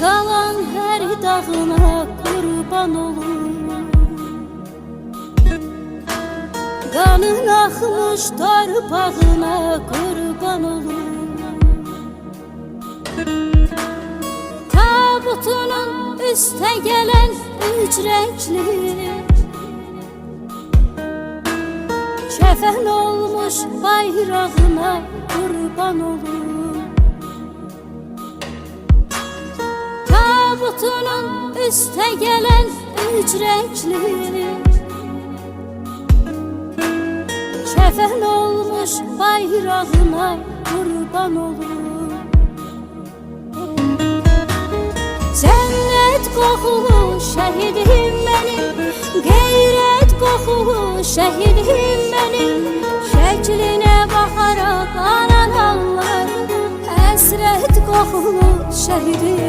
Qalan hər dağına qurban olur, qanın axmış torpağına qurban olur. Tabutunun üstə gələn ücrəkli, kəfən olmuş bayrağına qurban olur. Tabutunun üstə gələn ücrəkli, kəfən olmuş bayrağına qurban olur. Cənnət qoxulu şəhidim mənim, qeyrət qoxulu şəhidim mənim. Şəklinə baxaraq anan ağlar, həsrət qoxulu şəhidim